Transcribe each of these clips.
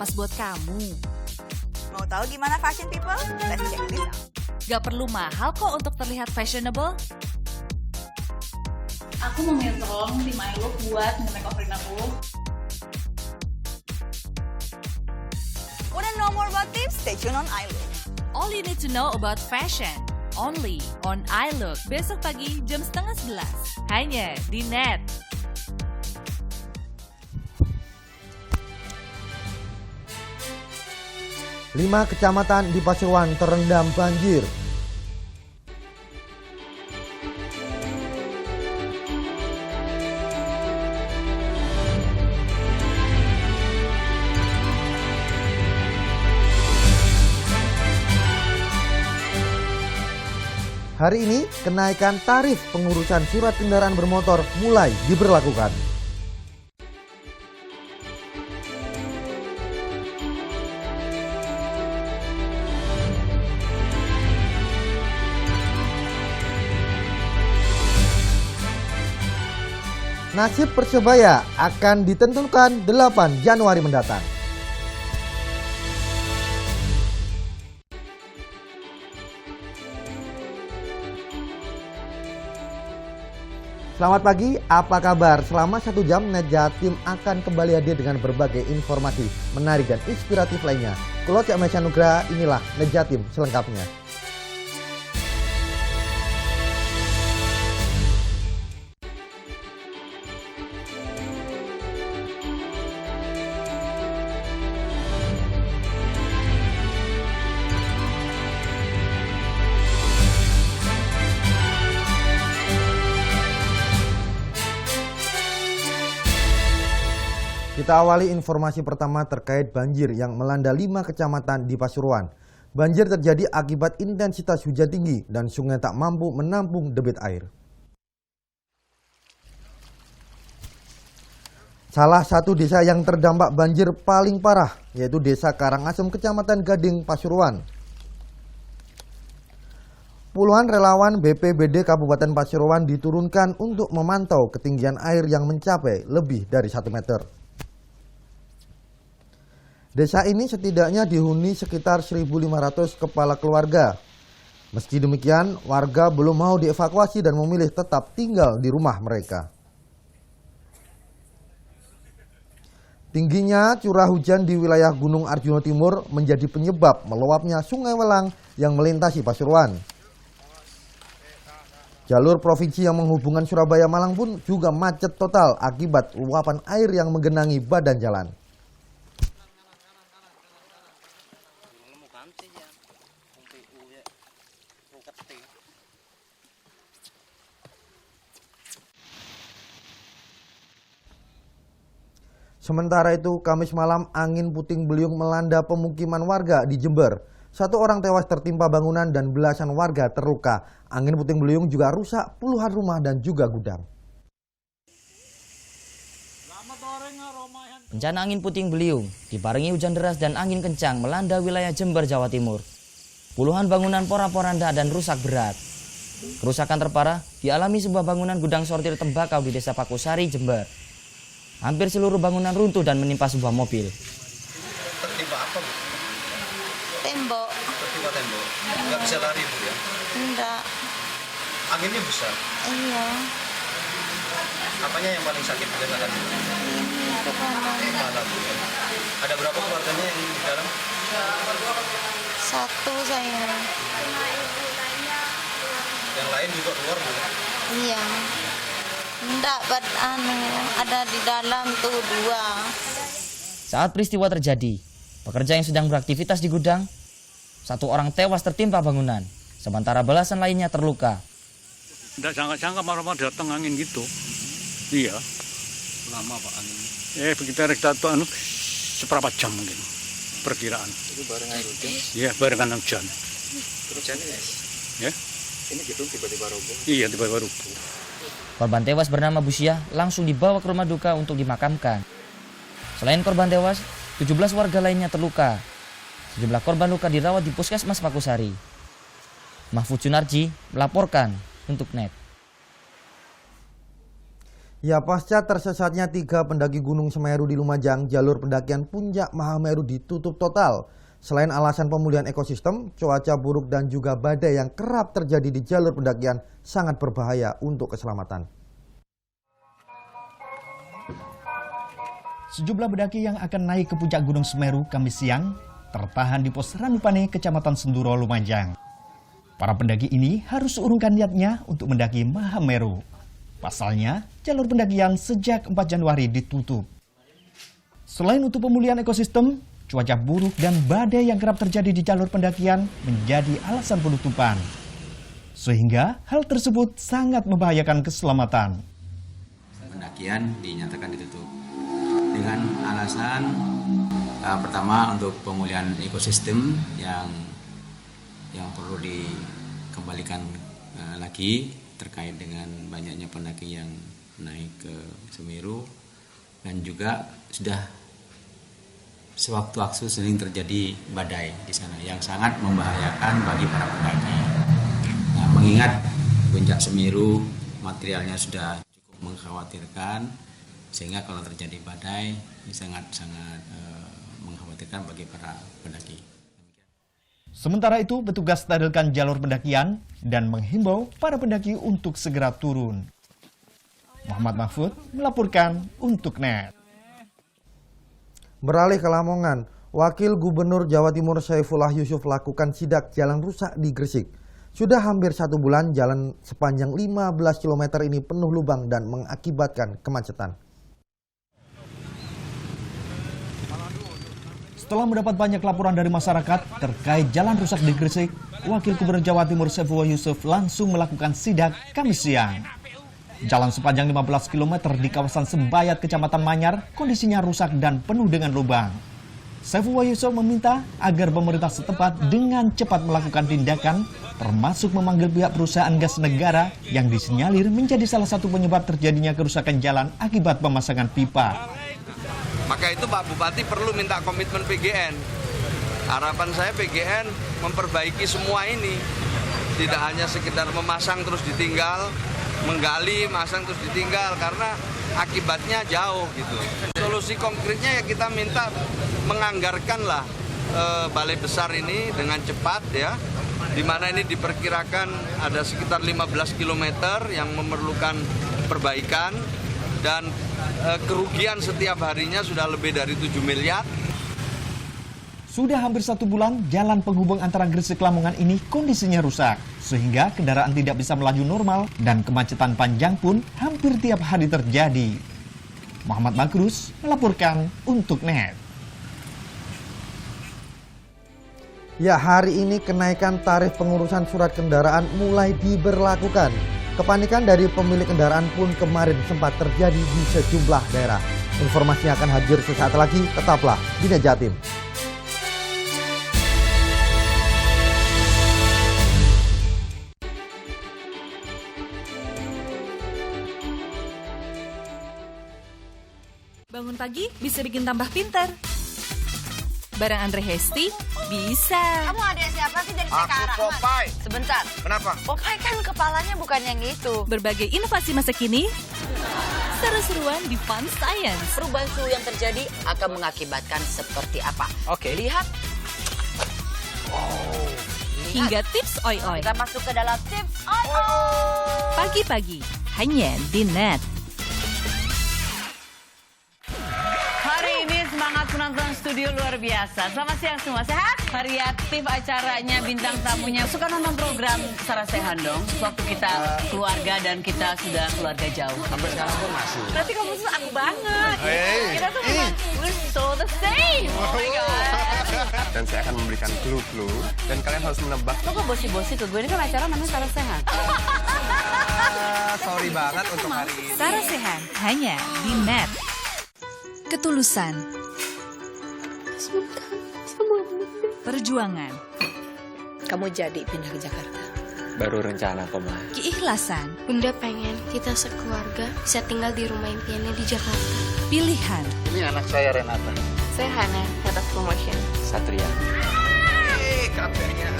pas buat kamu. Mau tahu gimana fashion people? Let's check this out. Gak perlu mahal kok untuk terlihat fashionable. Aku mau minta tolong tim iLook buat nge-makeoverin aku. Wanna know more about tips? Stay tuned on iLook. All you need to know about fashion. Only on iLook. Besok pagi jam 10:30. Hanya di Net. Lima kecamatan di Pasuruan terendam banjir. Hari ini, kenaikan tarif pengurusan surat kendaraan bermotor mulai diberlakukan. Nasib Persebaya akan ditentukan 8 Januari mendatang. Selamat pagi, apa kabar? Selama 1 jam, Net Jatim akan kembali hadir dengan berbagai informasi menarik dan inspiratif lainnya. Kalau Cak Mesya Nugraha, inilah Net Jatim selengkapnya. Kita awali informasi pertama terkait banjir yang melanda 5 kecamatan di Pasuruan. Banjir terjadi akibat intensitas hujan tinggi dan sungai tak mampu menampung debit air. Salah satu desa yang terdampak banjir paling parah yaitu Desa Karangasem, Kecamatan Gading, Pasuruan. Puluhan relawan BPBD Kabupaten Pasuruan diturunkan untuk memantau ketinggian air yang mencapai lebih dari 1 meter. Desa ini setidaknya dihuni sekitar 1.500 kepala keluarga. Meski demikian, warga belum mau dievakuasi dan memilih tetap tinggal di rumah mereka. Tingginya curah hujan di wilayah Gunung Arjuna Timur menjadi penyebab meluapnya Sungai Welang yang melintasi Pasuruan. Jalur provinsi yang menghubungkan Surabaya Malang pun juga macet total akibat luapan air yang menggenangi badan jalan. Sementara itu, Kamis malam angin puting beliung melanda pemukiman warga di Jember. 1 orang tewas tertimpa bangunan dan belasan warga terluka. Angin puting beliung juga rusak puluhan rumah dan juga gudang. Bencana angin puting beliung dibarengi hujan deras dan angin kencang melanda wilayah Jember, Jawa Timur. Puluhan bangunan porak-poranda dan rusak berat. Kerusakan terparah dialami sebuah bangunan gudang sortir tembakau di Desa Pakusari, Jember. Hampir seluruh bangunan runtuh dan menimpa sebuah mobil. Tertimpa apa, Bu? Tembok. Tertimpa tembok. Nggak bisa lari, Bu, ya? Enggak. Anginnya besar. Iya. Apanya yang paling sakit dirasakan? Ini kepala. Kepala, Bu, ya. Ada berapa keluarganya yang di dalam? 1 saya. Yang lain juga keluar, Bu, ya? Iya. Enggak, ada di dalam tuh 2. Saat peristiwa terjadi, pekerja yang sedang beraktivitas di gudang, 1 orang tewas tertimpa bangunan, sementara belasan lainnya terluka. Tidak sangka-sangka marah-marah datang angin gitu. Iya. Lama, Pak, anginnya? Begitu rekta seberapa jam mungkin perkiraan. Itu bareng air hujan? Iya, barengan hujan. Hujannya, Ya? ini gedung tiba-tiba roboh? Iya, tiba-tiba rubuh. Korban tewas bernama Busia langsung dibawa ke rumah duka untuk dimakamkan. Selain korban tewas, 17 warga lainnya terluka. Sejumlah korban luka dirawat di Puskesmas Pakusari. Mahfud Sunarji melaporkan untuk Net. Ya, pasca tersesatnya 3 pendaki Gunung Semeru di Lumajang, jalur pendakian Puncak Mahameru ditutup total. Selain alasan pemulihan ekosistem, cuaca buruk dan juga badai yang kerap terjadi di jalur pendakian sangat berbahaya untuk keselamatan. Sejumlah pendaki yang akan naik ke puncak Gunung Semeru Kamis siang tertahan di pos Ranupane, Kecamatan Senduro, Lumajang. Para pendaki ini harus urungkan niatnya untuk mendaki Mahameru. Pasalnya, jalur pendakian sejak 4 Januari ditutup. Selain untuk pemulihan ekosistem, cuaca buruk dan badai yang kerap terjadi di jalur pendakian menjadi alasan penutupan. Sehingga hal tersebut sangat membahayakan keselamatan. Pendakian dinyatakan ditutup dengan alasan pertama untuk pemulihan ekosistem yang perlu dikembalikan lagi terkait dengan banyaknya pendaki yang naik ke Semeru, dan juga sudah sewaktu-waktu sering terjadi badai di sana yang sangat membahayakan bagi para pendaki. Nah, mengingat puncak Semeru materialnya sudah cukup mengkhawatirkan, sehingga kalau terjadi badai ini sangat mengkhawatirkan bagi para pendaki. Sementara itu, petugas stabilkan jalur pendakian dan menghimbau para pendaki untuk segera turun. Muhammad Mahfud melaporkan untuk NET. Beralih ke Lamongan, Wakil Gubernur Jawa Timur Saifullah Yusuf lakukan sidak jalan rusak di Gresik. Sudah hampir 1 bulan jalan sepanjang 15 km ini penuh lubang dan mengakibatkan kemacetan. Setelah mendapat banyak laporan dari masyarakat terkait jalan rusak di Gresik, Wakil Gubernur Jawa Timur Saifullah Yusuf langsung melakukan sidak Kamis siang. Jalan sepanjang 15 km di kawasan Sembayat, Kecamatan Manyar, kondisinya rusak dan penuh dengan lubang. Saifullah Yusuf meminta agar pemerintah setempat dengan cepat melakukan tindakan, termasuk memanggil pihak perusahaan gas negara yang disinyalir menjadi salah satu penyebab terjadinya kerusakan jalan akibat pemasangan pipa. Maka itu Pak Bupati perlu minta komitmen PGN. Harapan saya PGN memperbaiki semua ini. Tidak hanya sekedar memasang terus ditinggal, menggali, masang terus ditinggal, karena akibatnya jauh gitu. Solusi konkretnya ya kita minta menganggarkanlah balai besar ini dengan cepat ya. Di mana ini diperkirakan ada sekitar 15 km yang memerlukan perbaikan. Dan kerugian setiap harinya sudah lebih dari 7 miliar. Sudah hampir 1 bulan, jalan penghubung antara Gresik Lamongan ini kondisinya rusak, sehingga kendaraan tidak bisa melaju normal dan kemacetan panjang pun hampir tiap hari terjadi. Muhammad Makrus melaporkan untuk NET. Ya, hari ini kenaikan tarif pengurusan surat kendaraan mulai diberlakukan. Kepanikan dari pemilik kendaraan pun kemarin sempat terjadi di sejumlah daerah. Informasinya akan hadir sesaat lagi, tetaplah di NET Jatim. Bangun pagi bisa bikin tambah pintar. Barang Andre Hesti bisa. Kamu ada siapa sih dari sekarang? Aku Popeye. Sebentar. Kenapa? Popeye kan kepalanya bukan yang itu. Berbagai inovasi masa kini, seru-seruan di Fun Science. Perubahan suhu yang terjadi akan mengakibatkan seperti apa? Oke. Lihat. Hingga tips oi-oi. Kita masuk ke dalam tips oi-oi. Pagi-pagi, hanya di NET. Hari ini semangat penonton studio luar biasa. Selamat siang semua, sehat? Variatif acaranya, bintang tamunya. Suka nonton program Sarah Sechan dong? Waktu kita keluarga dan kita sudah keluarga jauh. Sampai sekarang pun masih. Berarti kamu tuh aku banget. Hey. Kita tuh memang we're so the same. Oh my God. Dan saya akan memberikan clue-clue dan kalian harus menebak. Lo kok bosi-bosi ke gue? Ini kan acara namanya Sarah Sechan. Sorry banget untuk hari ini. Sarah Sechan hanya di NET. Ketulusan, perjuangan, kamu jadi pindah ke Jakarta. Baru rencana kok, Ma. keikhlasan, Bunda pengen kita sekeluarga bisa tinggal di rumah impiannya di Jakarta. pilihan. Ini anak saya Renata. Saya Hana, Head of Promotion. Satria. Katanya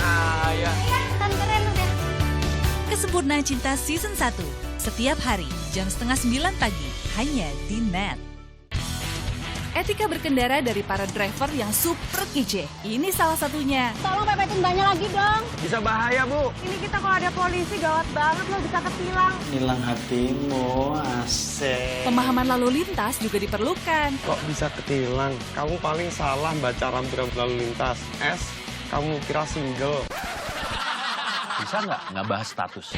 ayah. Kan keren udah. Kesempurnaan Cinta Season 1. Setiap hari, jam 8:30 pagi. hanya di Net. Etika berkendara dari para driver yang super kece. Ini salah satunya. Tolong pepetin banyak lagi dong. Bisa bahaya, Bu. Ini kita kalau ada polisi gawat banget loh, bisa ketilang. Hilang hatimu, asik. Pemahaman lalu lintas juga diperlukan. Kok bisa ketilang? Kamu paling salah baca rambu-rambu lalu lintas. S, kamu kira single. Bisa nggak bahas status?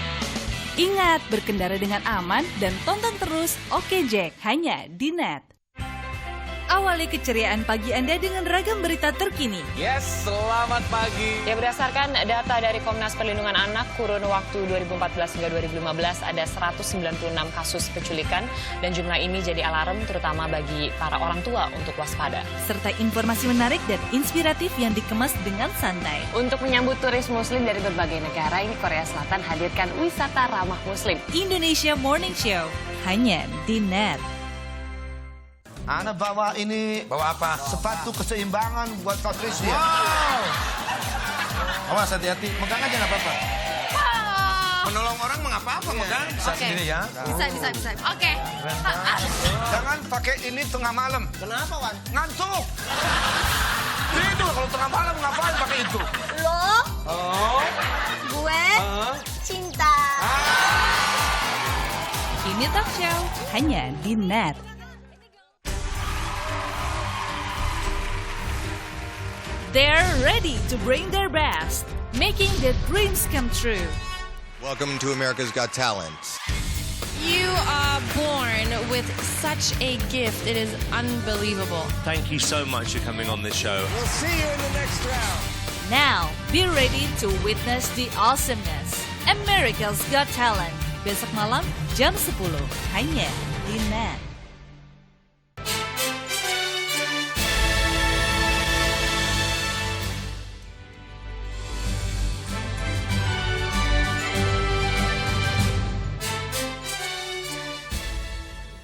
Ingat, berkendara dengan aman dan tonton terus Oke Jack hanya di Net. Awali keceriaan pagi Anda dengan ragam berita terkini. Yes, selamat pagi. Ya, berdasarkan data dari Komnas Perlindungan Anak, kurun waktu 2014 hingga 2015 ada 196 kasus penculikan dan jumlah ini jadi alarm terutama bagi para orang tua untuk waspada. Serta informasi menarik dan inspiratif yang dikemas dengan santai. Untuk menyambut turis muslim dari berbagai negara, ini Korea Selatan hadirkan wisata ramah muslim. Indonesia Morning Show hanya di Net. Ana bawa ini. Bawa apa? Sepatu keseimbangan buat Patricia. Wow. Awas hati-hati, megang aja nggak apa-apa. Menolong orang mengapa-apa, megang. Bisa sendiri ya. Bisa. Oke. Jangan pakai ini tengah malam. Kenapa, Wan? Ngantuk. Tidur kalau tengah malam ngapain pakai itu? Lo, gue, cinta. Ini talk show hanya di Net. They're ready to bring their best, making their dreams come true. Welcome to America's Got Talent. You are born with such a gift. It is unbelievable. Thank you so much for coming on this show. We'll see you in the next round. Now, be ready to witness the awesomeness. America's Got Talent. Besok malam jam 10 hanya di Net.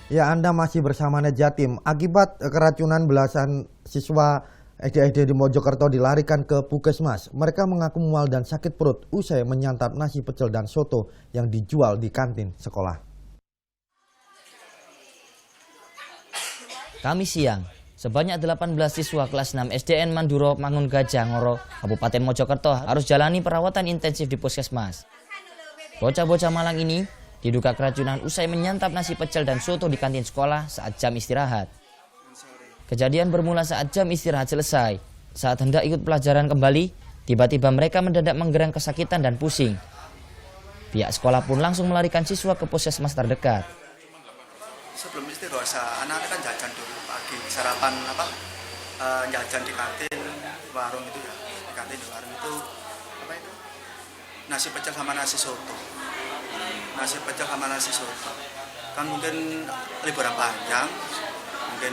Ya, Anda masih bersama Net Jatim. Akibat keracunan belasan siswa SD di Mojokerto dilarikan ke Puskesmas. Mereka mengaku mual dan sakit perut usai menyantap nasi pecel dan soto yang dijual di kantin sekolah. Kamis siang, sebanyak 18 siswa kelas 6 SDN Manduro Mangun Gajah Ngoro, Kabupaten Mojokerto harus jalani perawatan intensif di Puskesmas. Bocah-bocah Malang ini diduga keracunan usai menyantap nasi pecel dan soto di kantin sekolah saat jam istirahat. Kejadian bermula saat jam istirahat selesai. Saat hendak ikut pelajaran kembali, tiba-tiba mereka mendadak menggerang kesakitan dan pusing. Pihak sekolah pun langsung melarikan siswa ke puskesmas terdekat. Sebelum istirahat, anak-anak kan jajan dulu pagi, sarapan jajan di kantin warung itu ya. Di kantin warung itu nasi pecel sama nasi soto. Nasi pecel sama nasi soto. Kan mungkin liburan panjang, mungkin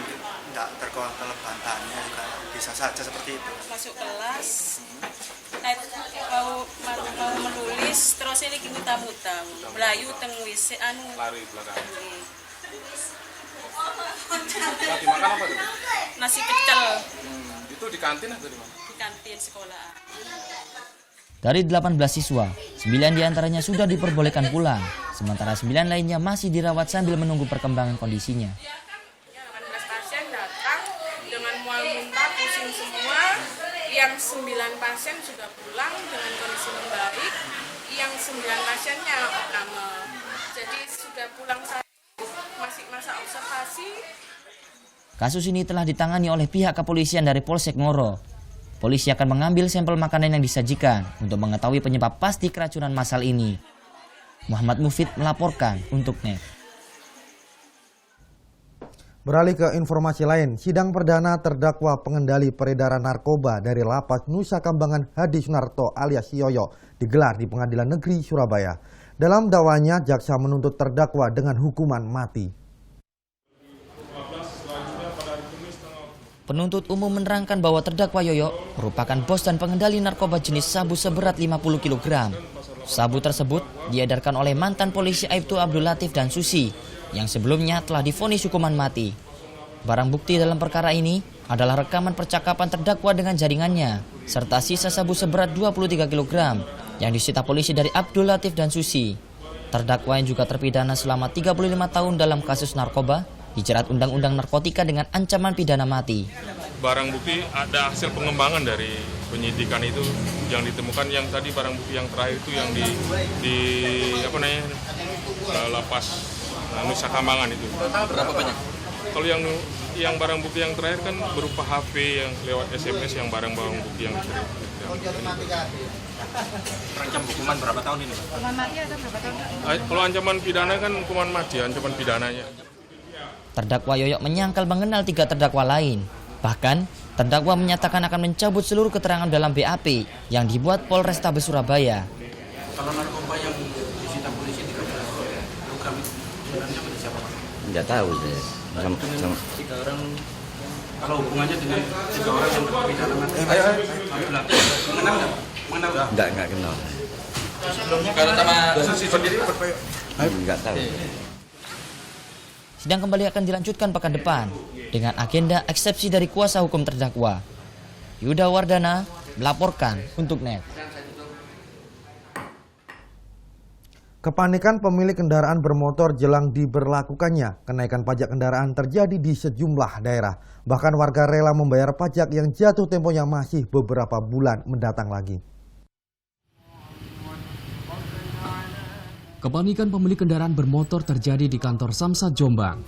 tidak terkontrol bantannya juga bisa saja seperti itu. Masuk kelas, mau menulis, terus ini gini tamu-tamu, Melayu teng WC lari belakang. Lagi makan apa tuh? Nasi pecel. Itu di kantin atau di mana? Di kantin sekolah. Dari 18 siswa, 9 diantaranya sudah diperbolehkan pulang, sementara 9 lainnya masih dirawat sambil menunggu perkembangan kondisinya. 18 pasien datang dengan mual muntah, pusing semua. Yang 9 pasien sudah pulang dengan kondisi membaik. Yang 9 pasiennya opname. Jadi sudah pulang masih masa observasi. Kasus ini telah ditangani oleh pihak kepolisian dari Polsek Ngoro. Polisi akan mengambil sampel makanan yang disajikan untuk mengetahui penyebab pasti keracunan massal ini. Muhammad Mufid melaporkan untuk Net. Beralih ke informasi lain, sidang perdana terdakwa pengendali peredaran narkoba dari Lapas Nusa Kambangan Hadi Sunarto alias Yoyo digelar di Pengadilan Negeri Surabaya. Dalam dakwaannya, jaksa menuntut terdakwa dengan hukuman mati. Penuntut umum menerangkan bahwa terdakwa Yoyo merupakan bos dan pengendali narkoba jenis sabu seberat 50 kg. Sabu tersebut diedarkan oleh mantan polisi Aibtu Abdul Latif dan Susi yang sebelumnya telah divonis hukuman mati. Barang bukti dalam perkara ini adalah rekaman percakapan terdakwa dengan jaringannya serta sisa sabu seberat 23 kg yang disita polisi dari Abdul Latif dan Susi. terdakwa yang juga terpidana selama 35 tahun dalam kasus narkoba dijerat Undang-Undang Narkotika dengan ancaman pidana mati. Barang bukti ada hasil pengembangan dari penyidikan itu yang ditemukan, yang tadi barang bukti yang terakhir itu yang di lapas Nusa Kambangan itu. Berapa banyak? Kalau yang barang bukti yang terakhir kan berupa HP yang lewat SMS, yang barang bukti yang Terancam hukuman berapa tahun ini? Hukuman mati atau berapa tahun? Kalau ancaman pidana kan hukuman mati, ancaman pidananya. Terdakwa Yoyok menyangkal mengenal 3 terdakwa lain. Bahkan, terdakwa menyatakan akan mencabut seluruh keterangan dalam BAP yang dibuat Polrestabes Surabaya. Kalau narkoba yang disita polisi 13 gram sebenarnya pada siapa, Pak? Nggak tahu saya. Dengan 3 orang, kalau hubungannya dengan 3 orang yang terpidana mati. Mengenal nggak? Nggak kenal. Kalau sama saksi sendiri, Nggak tahu. Sidang kembali akan dilanjutkan pekan depan dengan agenda eksepsi dari kuasa hukum terdakwa. Yuda Wardana melaporkan untuk NET. Kepanikan pemilik kendaraan bermotor jelang diberlakukannya kenaikan pajak kendaraan terjadi di sejumlah daerah. Bahkan warga rela membayar pajak yang jatuh temponya masih beberapa bulan mendatang lagi. Kepanikan pemilik kendaraan bermotor terjadi di kantor Samsat Jombang.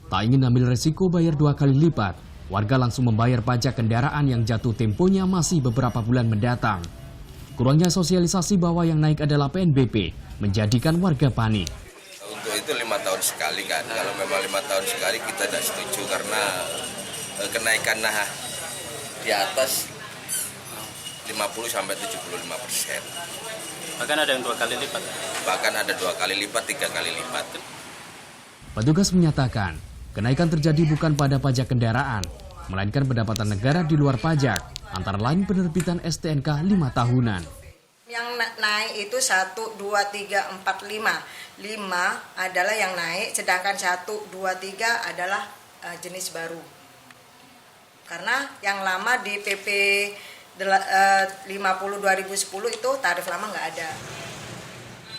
Tak ingin ambil resiko bayar 2 kali lipat, warga langsung membayar pajak kendaraan yang jatuh temponya masih beberapa bulan mendatang. Kurangnya sosialisasi bahwa yang naik adalah PNBP menjadikan warga panik. Untuk itu 5 tahun sekali kan, kalau memang 5 tahun sekali kita tidak setuju karena kenaikan di atas 50-75%. Bahkan ada yang 2 kali lipat. Bahkan ada 2 kali lipat, 3 kali lipat. Petugas menyatakan, kenaikan terjadi bukan pada pajak kendaraan, melainkan pendapatan negara di luar pajak, antara lain penerbitan STNK 5 tahunan. Yang naik itu 1, 2, 3, 4, 5. 5 adalah yang naik, sedangkan 1, 2, 3 adalah jenis baru. Karena yang lama di PP 50 2010 itu tarif lama nggak ada.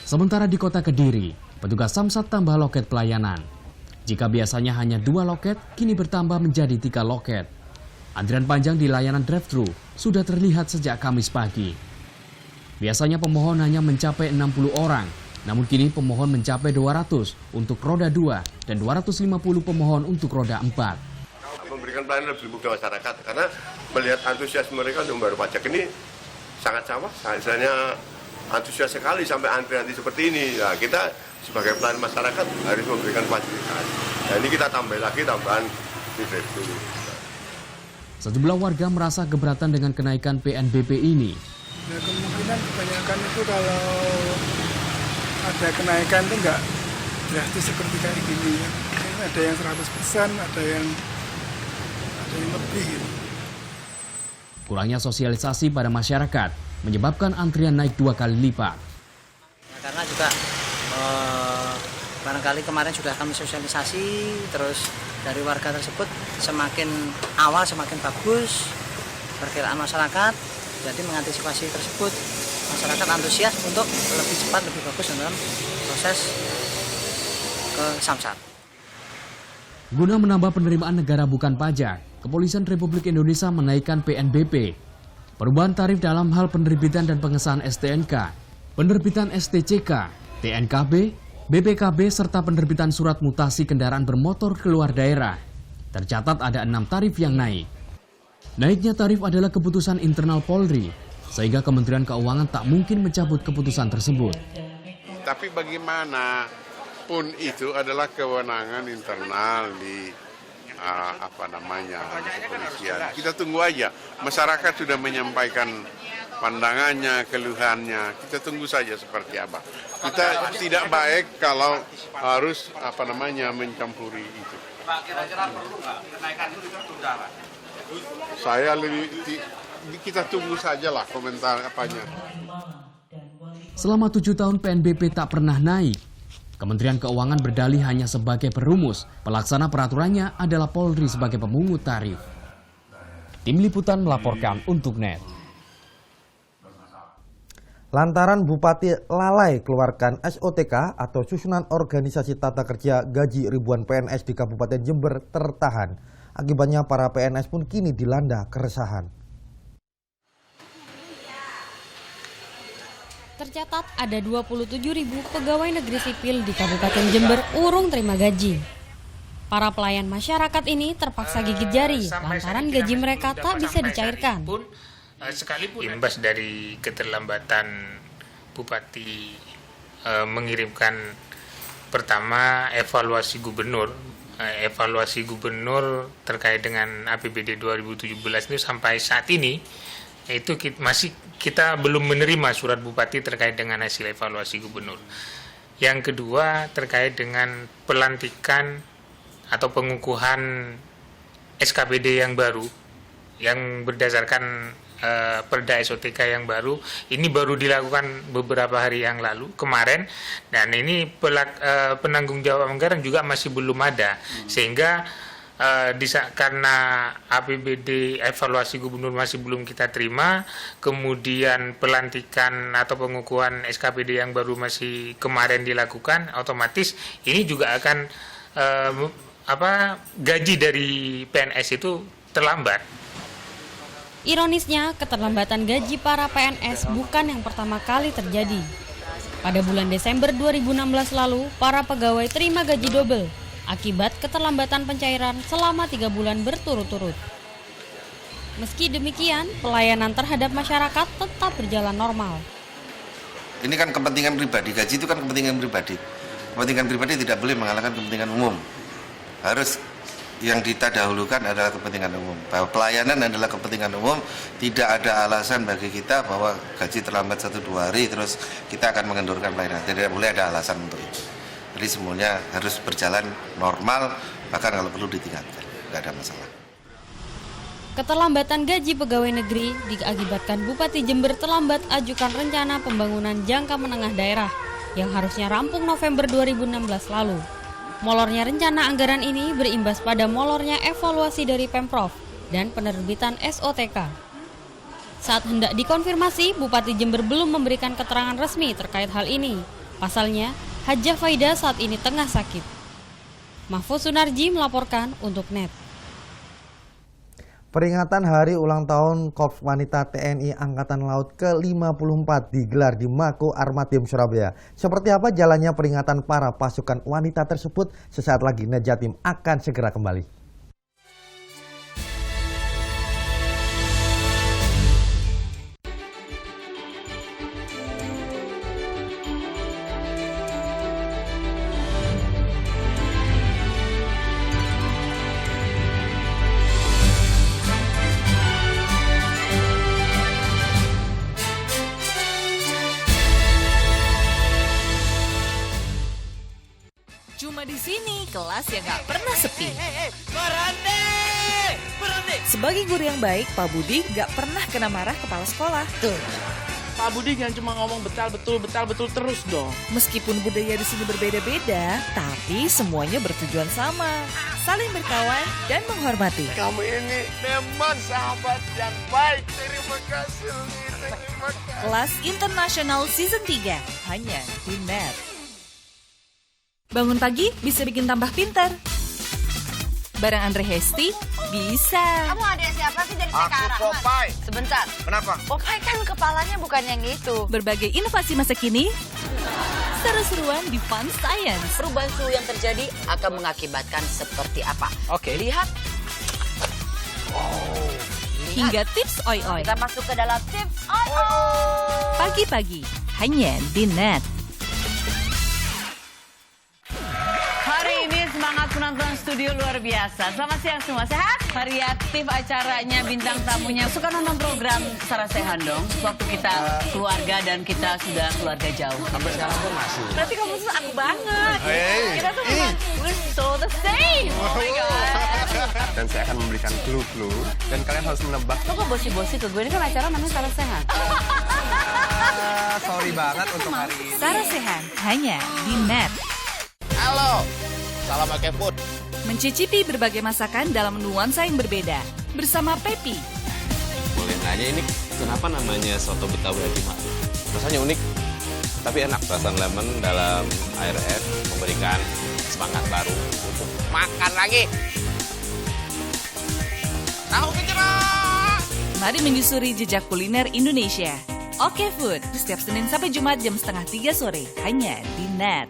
Sementara di kota Kediri, petugas Samsat tambah loket pelayanan. Jika biasanya hanya 2 loket, kini bertambah menjadi 3 loket. Antrian panjang di layanan drive-thru sudah terlihat sejak Kamis pagi. Biasanya pemohon hanya mencapai 60 orang, namun kini pemohon mencapai 200 untuk roda 2 dan 250 pemohon untuk roda 4. Memberikan pelayanan lebih mudah masyarakat karena melihat antusias mereka untuk membayar pajak ini sangat sama. Misalnya antusias sekali sampai antri seperti ini. Nah, kita sebagai pelayan masyarakat harus memberikan fasilitas. Nah, ini kita tambah lagi tambahan di drive-thru. Sejumlah warga merasa keberatan dengan kenaikan PNBP ini. Nah, kemungkinan kebanyakan itu kalau ada kenaikan itu nggak drastis seperti kayak gini. Ada yang 100%, ada yang lebih. Kurangnya sosialisasi pada masyarakat menyebabkan antrian naik 2 kali lipat. Nah, karena juga barangkali kemarin sudah kami sosialisasi, terus dari warga tersebut semakin awal semakin bagus perkiraan masyarakat, jadi mengantisipasi tersebut masyarakat antusias untuk lebih cepat lebih bagus dalam proses ke Samsat. Guna menambah penerimaan negara bukan pajak, Kepolisian Republik Indonesia menaikkan PNBP. Perubahan tarif dalam hal penerbitan dan pengesahan STNK, penerbitan STCK, TNKB, BPKB, serta penerbitan surat mutasi kendaraan bermotor keluar daerah. Tercatat ada 6 tarif yang naik. Naiknya tarif adalah keputusan internal Polri, sehingga Kementerian Keuangan tak mungkin mencabut keputusan tersebut. Tapi bagaimanapun itu adalah kewenangan internal di kepolisian. Kita tunggu aja. Masyarakat sudah menyampaikan pandangannya, keluhannya. Kita tunggu saja seperti apa. Kita tidak baik kalau harus mencampuri itu. Pak, kira-kira perlu nggak kenaikan itu ditunda, Pak? Saya kita tunggu saja lah komentar apanya. Selama 7 tahun PNBP tak pernah naik. Kementerian Keuangan berdalih hanya sebagai perumus, pelaksana peraturannya adalah Polri sebagai pemungut tarif. Tim Liputan melaporkan untuk NET. Lantaran Bupati lalai keluarkan SOTK atau Susunan Organisasi Tata Kerja, gaji ribuan PNS di Kabupaten Jember tertahan. Akibatnya para PNS pun kini dilanda keresahan. Tercatat ada 27.000 pegawai negeri sipil di Kabupaten Jember urung terima gaji. Para pelayan masyarakat ini terpaksa gigit jari lantaran gaji mereka tak bisa dicairkan. Sekalipun imbas dari keterlambatan Bupati mengirimkan pertama evaluasi gubernur terkait dengan APBD 2017 itu sampai saat ini itu kita belum menerima surat Bupati terkait dengan hasil evaluasi gubernur. Yang kedua terkait dengan pelantikan atau pengukuhan SKPD yang baru yang berdasarkan Perda SOTK yang baru, ini baru dilakukan beberapa hari yang lalu kemarin, dan ini penanggung jawab anggaran juga masih belum ada, sehingga karena APBD evaluasi gubernur masih belum kita terima, kemudian pelantikan atau pengukuhan SKPD yang baru masih kemarin dilakukan, otomatis ini juga akan gaji dari PNS itu terlambat. Ironisnya, keterlambatan gaji para PNS bukan yang pertama kali terjadi. Pada bulan Desember 2016 lalu, para pegawai terima gaji double akibat keterlambatan pencairan selama 3 bulan berturut-turut. Meski demikian, pelayanan terhadap masyarakat tetap berjalan normal. Ini kan kepentingan pribadi, gaji itu kan kepentingan pribadi. Kepentingan pribadi tidak boleh mengalahkan kepentingan umum. Harus yang ditadahulukan adalah kepentingan umum. Bahwa pelayanan adalah kepentingan umum, tidak ada alasan bagi kita bahwa gaji terlambat 1-2 hari terus kita akan mengendurkan pelayanan. Tidak boleh ada alasan untuk itu. Jadi semuanya harus berjalan normal, bahkan kalau perlu ditingkatkan, tidak ada masalah. Keterlambatan gaji pegawai negeri diakibatkan Bupati Jember terlambat ajukan rencana pembangunan jangka menengah daerah yang harusnya rampung November 2016 lalu. Molornya rencana anggaran ini berimbas pada molornya evaluasi dari Pemprov dan penerbitan SOTK. Saat hendak dikonfirmasi, Bupati Jember belum memberikan keterangan resmi terkait hal ini. Pasalnya, Hajah Faida saat ini tengah sakit. Mahfuz Sunarji melaporkan untuk NET. Peringatan Hari Ulang Tahun Korps Wanita TNI Angkatan Laut ke-54 digelar di Mako Armatim Surabaya. Seperti apa jalannya peringatan para pasukan wanita tersebut? Sesaat lagi NET Jatim akan segera kembali. Cuma di sini kelas yang gak pernah sepi. Berhenti! Sebagai guru yang baik, Pak Budi gak pernah kena marah kepala sekolah. Tuh. Pak Budi jangan cuma ngomong betul terus dong. Meskipun budaya di sini berbeda-beda, tapi semuanya bertujuan sama, saling berkawan dan menghormati. Kamu ini memang sahabat yang baik. Terima kasih. Kelas Internasional Season 3 hanya di NET. Bangun pagi bisa bikin tambah pintar. Bareng Andre Hesti bisa. Kamu adik siapa sih dari sekarang? Aku Popeye. Sebentar. Kenapa? Popeye kan kepalanya bukan yang itu. Berbagai inovasi masa kini, seru-seruan di Fun Science. Perubahan suhu yang terjadi akan mengakibatkan seperti apa? Oke. Lihat. Hingga tips oi-oi. Kita masuk ke dalam tips oi-oi. Pagi-pagi hanya di NET. Hari ini semangat penonton studio luar biasa. Selamat siang semua, sehat? Variatif acaranya, bintang tamunya. Suka nonton program Sarah Sehan dong? Waktu kita keluarga dan kita sudah keluarga jauh. Sampai sekarang pun masih. Berarti kamu tuh aku banget. Kita tuh memang we're so the same. Oh my God. Dan saya akan memberikan clue-clue dan kalian harus menebak. Lo kok bosi-bosi ke gue? Ini kan acara namanya Sarah Sehan. Sorry banget untuk hari ini. Sarah Sehan hanya di NET. Halo, salam pakai food. Mencicipi berbagai masakan dalam nuansa yang berbeda bersama Pepi. Boleh nanya ini kenapa namanya soto Betawi Haji Ma'ruf? Rasanya unik, tapi enak. Rasa lemon dalam air es memberikan semangat baru untuk makan lagi. Tahu gejrot! Mari menyusuri jejak kuliner Indonesia. Oke Food, setiap Senin sampai Jumat jam 2:30 sore, hanya di NET.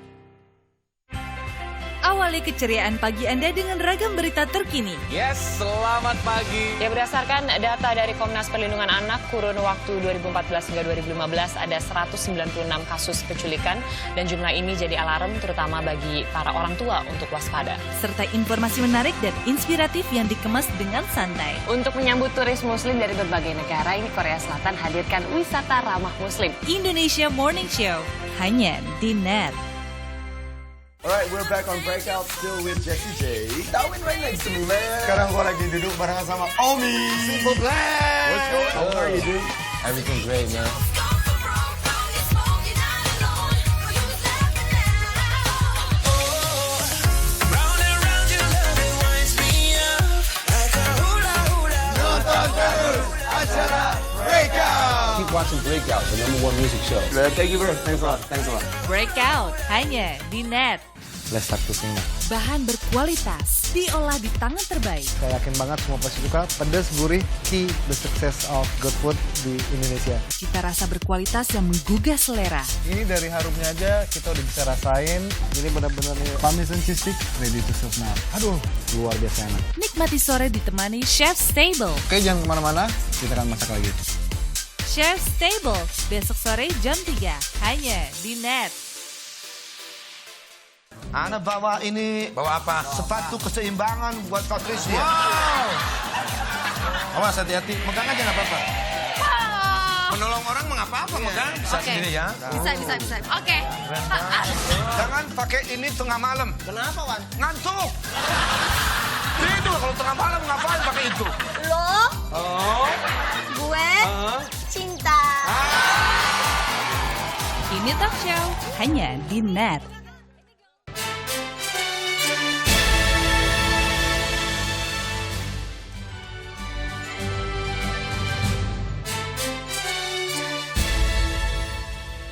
Awali keceriaan pagi Anda dengan ragam berita terkini. Yes, selamat pagi. Ya, berdasarkan data dari Komnas Perlindungan Anak, kurun waktu 2014 hingga 2015 ada 196 kasus penculikan dan jumlah ini jadi alarm terutama bagi para orang tua untuk waspada. Serta informasi menarik dan inspiratif yang dikemas dengan santai. Untuk menyambut turis muslim dari berbagai negara, ini Korea Selatan hadirkan wisata ramah muslim. Indonesia Morning Show, hanya di NET. Alright, we're back on Breakout, still with Jessie J. Darwin right next to me, man. Sekarang gue lagi duduk barengan sama Omi. Simple Plan. What's going on? How are you, dude? Everything great, man. Keep watching Breakout, the #1 music show. Thank you, bro. Thanks a lot. Thanks a lot. Breakout, hanya di NET. Let's start cooking. Bahan berkualitas, diolah di tangan terbaik. Saya yakin banget semua pasti suka. Pedas, gurih, key the success of good food di Indonesia. Cita rasa berkualitas yang menggugah selera. Ini dari harumnya aja kita udah bisa rasain. Ini benar-benar parmesan cheese stick ready to serve now. Aduh, luar biasa enak. Nikmati sore ditemani Chef Stable. Oke, jangan kemana-mana. Kita akan masak lagi. Chef Stable, besok sore jam 3, hanya di NET. Ana bawa ini. Bawa apa? Sepatu keseimbangan buat Patricia. Wow. Awas hati-hati, megang aja nggak apa-apa. Menolong orang mengapa-apa, megang. Bisa sendiri ya. Bisa. Oke. Jangan pakai ini tengah malam. Kenapa, Wan? Ngantuk. Tidur kalau tengah malam ngapain pakai itu? Lo, gue, cinta. Ini talk show, hanya di NET.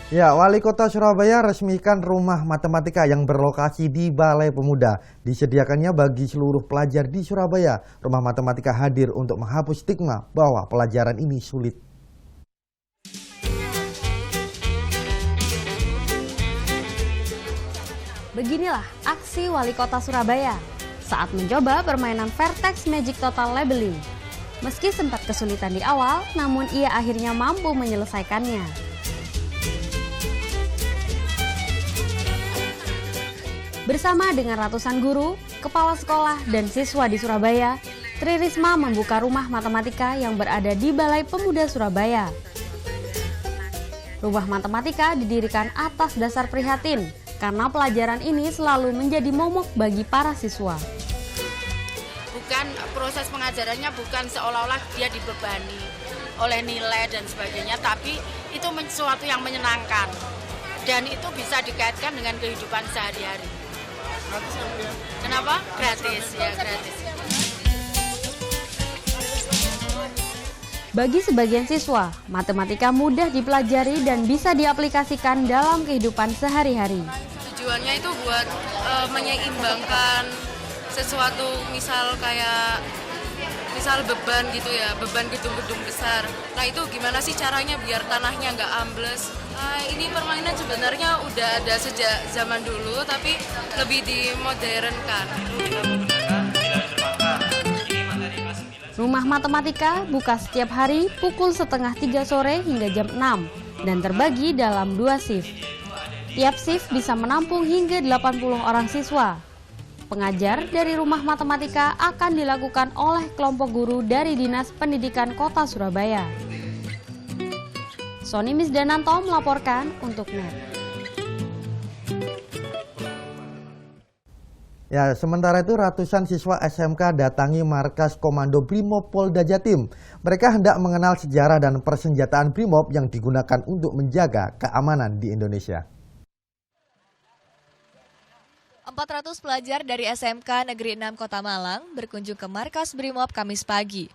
Ya, Wali Kota Surabaya resmikan rumah matematika yang berlokasi di Balai Pemuda. Disediakannya bagi seluruh pelajar di Surabaya. Rumah matematika hadir untuk menghapus stigma bahwa pelajaran ini sulit. Beginilah aksi Wali Kota Surabaya saat mencoba permainan Vertex Magic Total Labeling. Meski sempat kesulitan di awal, namun ia akhirnya mampu menyelesaikannya. Bersama dengan ratusan guru, kepala sekolah, dan siswa di Surabaya, Tri Risma membuka rumah matematika yang berada di Balai Pemuda Surabaya. Rumah matematika didirikan atas dasar prihatin, karena pelajaran ini selalu menjadi momok bagi para siswa. Bukan proses pengajarannya bukan seolah-olah dia dibebani oleh nilai dan sebagainya, tapi itu sesuatu yang menyenangkan dan itu bisa dikaitkan dengan kehidupan sehari-hari. Kenapa? Gratis, ya gratis. Bagi sebagian siswa, matematika mudah dipelajari dan bisa diaplikasikan dalam kehidupan sehari-hari. Tujuannya itu buat menyeimbangkan sesuatu, misal beban gitu ya, beban gedung-gedung besar. Nah itu gimana sih caranya biar tanahnya nggak ambles? Ini permainan sebenarnya udah ada sejak zaman dulu, tapi lebih dimodernkan. Rumah matematika buka setiap hari pukul 2:30 sore hingga jam 6 dan terbagi dalam 2 shift. Tiap shift bisa menampung hingga 80 orang siswa. Pengajar dari rumah matematika akan dilakukan oleh kelompok guru dari Dinas Pendidikan Kota Surabaya. Sony Misdananto melaporkan untuk NET. Ya, sementara itu ratusan siswa SMK datangi markas Komando Brimob Polda Jatim. Mereka hendak mengenal sejarah dan persenjataan Brimob yang digunakan untuk menjaga keamanan di Indonesia. 400 pelajar dari SMK Negeri 6 Kota Malang berkunjung ke markas Brimob Kamis pagi.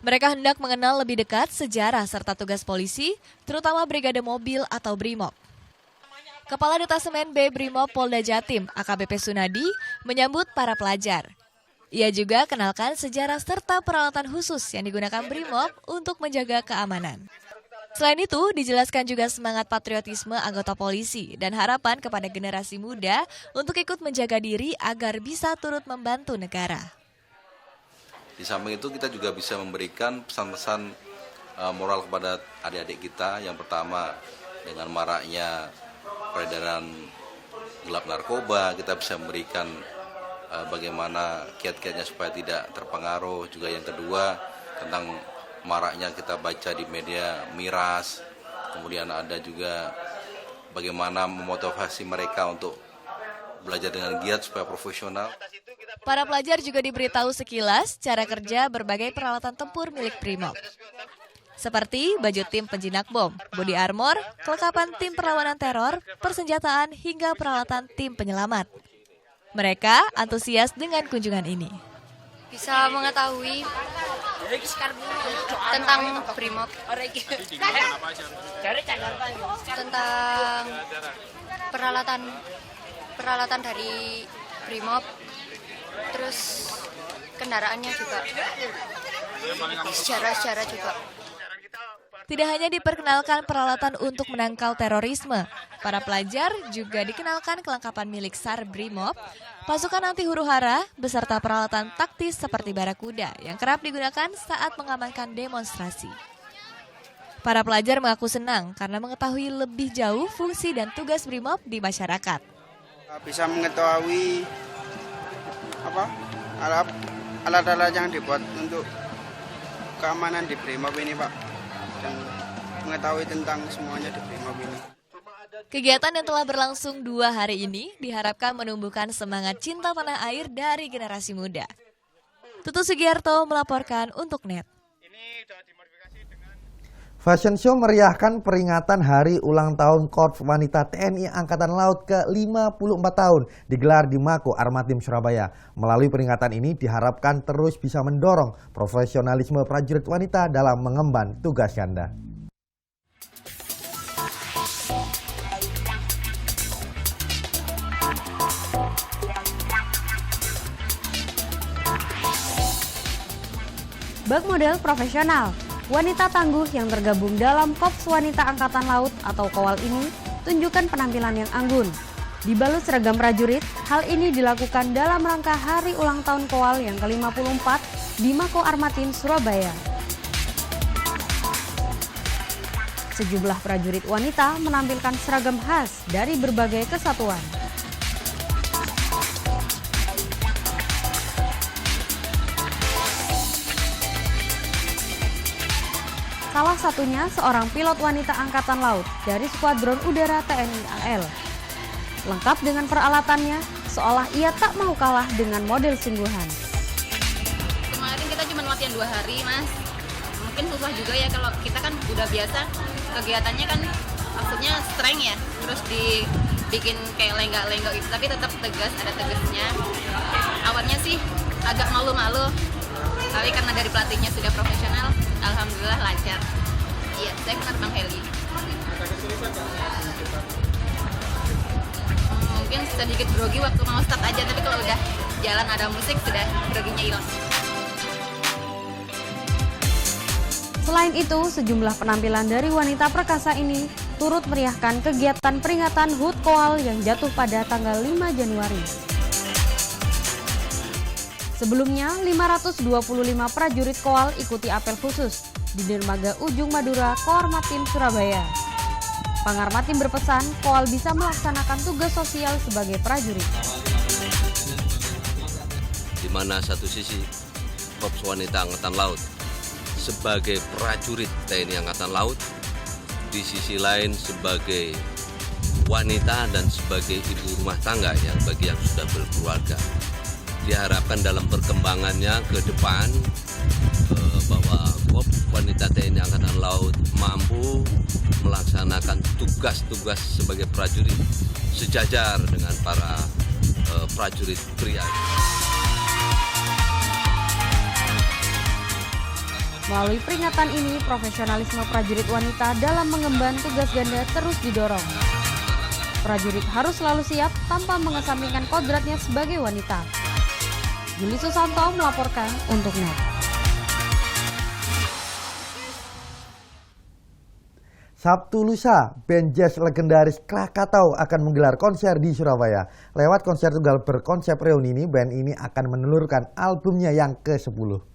Mereka hendak mengenal lebih dekat sejarah serta tugas polisi, terutama Brigade Mobil atau BRIMOB. Kepala Detasemen B BRIMOB Polda Jatim, AKBP Sunadi, menyambut para pelajar. Ia juga kenalkan sejarah serta peralatan khusus yang digunakan BRIMOB untuk menjaga keamanan. Selain itu, dijelaskan juga semangat patriotisme anggota polisi dan harapan kepada generasi muda untuk ikut menjaga diri agar bisa turut membantu negara. Di samping itu kita juga bisa memberikan pesan-pesan moral kepada adik-adik kita. Yang pertama, dengan maraknya peredaran gelap narkoba, kita bisa memberikan bagaimana kiat-kiatnya supaya tidak terpengaruh. Juga yang kedua, tentang maraknya kita baca di media miras. Kemudian ada juga bagaimana memotivasi mereka untuk belajar dengan giat supaya profesional. Para pelajar juga diberitahu sekilas cara kerja berbagai peralatan tempur milik BRIMOB. Seperti baju tim penjinak bom, body armor, kelengkapan tim perlawanan teror, persenjataan, hingga peralatan tim penyelamat. Mereka antusias dengan kunjungan ini. Bisa mengetahui tentang BRIMOB, tentang peralatan dari BRIMOB, terus kendaraannya juga, sejarah-sejarah juga. Tidak hanya diperkenalkan peralatan untuk menangkal terorisme, para pelajar juga dikenalkan kelengkapan milik SAR BRIMOB, pasukan anti huru-hara, beserta peralatan taktis seperti barakuda yang kerap digunakan saat mengamankan demonstrasi. Para pelajar mengaku senang karena mengetahui lebih jauh fungsi dan tugas BRIMOB di masyarakat. Bisa mengetahui alat-alat yang dibuat untuk keamanan di BRIMOB ini, Pak, dan mengetahui tentang semuanya di BRIMOB ini. Kegiatan yang telah berlangsung 2 hari ini diharapkan menumbuhkan semangat cinta tanah air dari generasi muda. Tutu Sugiarto melaporkan untuk NET. Fashion Show meriahkan peringatan Hari Ulang Tahun Korps Wanita TNI Angkatan Laut ke-54 tahun digelar di Mako Armatim Surabaya. Melalui peringatan ini diharapkan terus bisa mendorong profesionalisme prajurit wanita dalam mengemban tugas ganda. Bak model profesional. Wanita tangguh yang tergabung dalam Korps Wanita Angkatan Laut atau KOWAL ini tunjukkan penampilan yang anggun. Dibalut seragam prajurit, hal ini dilakukan dalam rangka Hari Ulang Tahun KOWAL yang ke-54 di Mako Armatim, Surabaya. Sejumlah prajurit wanita menampilkan seragam khas dari berbagai kesatuan. Salah satunya seorang pilot wanita Angkatan Laut dari Skuadron Udara TNI AL. Lengkap dengan peralatannya, seolah ia tak mau kalah dengan model sungguhan. Kemarin kita cuma latihan 2 hari, Mas. Mungkin susah juga ya kalau kita kan udah biasa kegiatannya kan maksudnya strength ya, terus dibikin kayak lenggak-lenggok itu, tapi tetap tegas, ada tegasnya. Awalnya sih agak malu-malu, tapi karena dari pelatihnya sudah profesional, alhamdulillah lancar. Iya, saya kenal Bang Heli. Mungkin sedikit grogi waktu mau start aja, tapi kalau udah jalan ada musik sudah groginya hilang. Selain itu, sejumlah penampilan dari wanita perkasa ini turut meriahkan kegiatan peringatan HUT KOWAL yang jatuh pada tanggal 5 Januari. Sebelumnya, 525 prajurit KOWAL ikuti apel khusus di Dermaga Ujung Madura, Koarmatim, Surabaya. Pangarmatim berpesan KOWAL bisa melaksanakan tugas sosial sebagai prajurit. Di mana satu sisi Korps Wanita Angkatan Laut sebagai prajurit TNI Angkatan Laut, di sisi lain sebagai wanita dan sebagai ibu rumah tangga yang bagi yang sudah berkeluarga. Diharapkan dalam perkembangannya ke depan bahwa Korps Wanita TNI Angkatan Laut mampu melaksanakan tugas-tugas sebagai prajurit sejajar dengan para prajurit pria. Melalui peringatan ini, profesionalisme prajurit wanita dalam mengemban tugas ganda terus didorong. Prajurit harus selalu siap tanpa mengesampingkan kodratnya sebagai wanita. Juli Susanto melaporkan untuk NET. Sabtu lusa, band jazz legendaris Krakatau akan menggelar konser di Surabaya. Lewat konser tunggal berkonsep reuni ini, band ini akan menelurkan albumnya yang ke-10.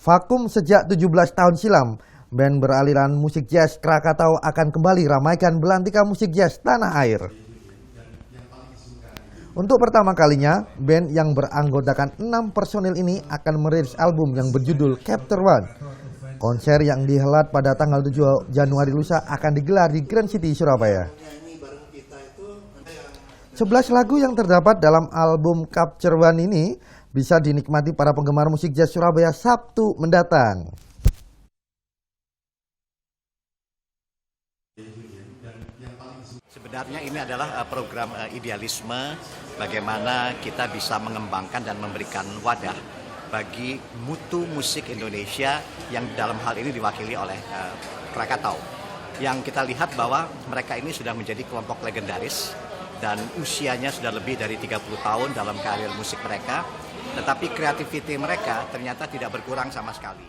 Vakum sejak 17 tahun silam, band beraliran musik jazz Krakatau akan kembali ramaikan belantika musik jazz tanah air. Untuk pertama kalinya, band yang beranggotakan 6 personil ini akan merilis album yang berjudul Chapter One. Konser yang dihelat pada tanggal 7 Januari lusa akan digelar di Grand City, Surabaya. 11 lagu yang terdapat dalam album Chapter One ini bisa dinikmati para penggemar musik jazz Surabaya Sabtu mendatang. Sebenarnya ini adalah program idealisme bagaimana kita bisa mengembangkan dan memberikan wadah bagi mutu musik Indonesia yang dalam hal ini diwakili oleh Krakatau. Yang kita lihat bahwa mereka ini sudah menjadi kelompok legendaris dan usianya sudah lebih dari 30 tahun dalam karir musik mereka. Tetapi kreativiti mereka ternyata tidak berkurang sama sekali.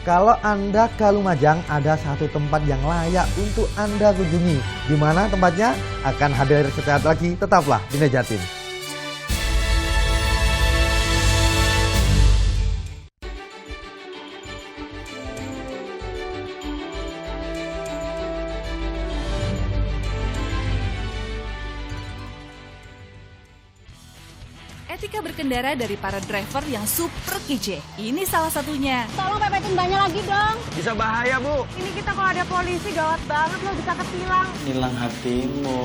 Kalau Anda ke Lumajang, ada satu tempat yang layak untuk Anda kunjungi. Di mana tempatnya? Akan hadir sesaat lagi, tetaplah di NET Jatim. Etika berkendara dari para driver yang super kece. Ini salah satunya. Tolong pepetin bannya lagi dong. Bisa bahaya, Bu. Ini kita kalau ada polisi gawat banget loh, bisa ketilang. Hilang hatimu,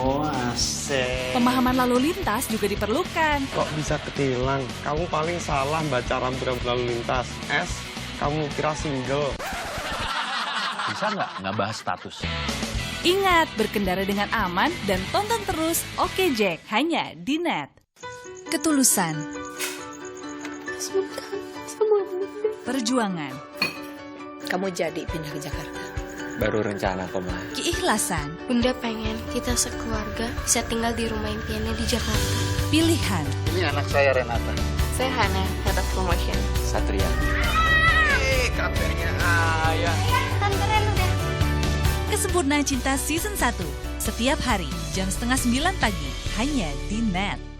asik. Pemahaman lalu lintas juga diperlukan. Kok bisa ketilang? Kamu paling salah baca rambu-rambu lalu lintas. S, kamu kira single. Bisa nggak bahas status? Ingat, berkendara dengan aman dan tonton terus Oke Jack hanya di NET. Ketulusan, perjuangan, kamu jadi pindah ke Jakarta. Baru rencana kok, Ma. Keikhlasan. Bunda pengen kita sekeluarga bisa tinggal di rumah impiannya di Jakarta. Pilihan. Ini anak saya Renata. Saya Hana, Head of Promotion. Satria. Katanya ayah. Kan keren udah. Kesempurnaan Cinta Season 1. Setiap hari, jam 8:30 pagi. Hanya di NET.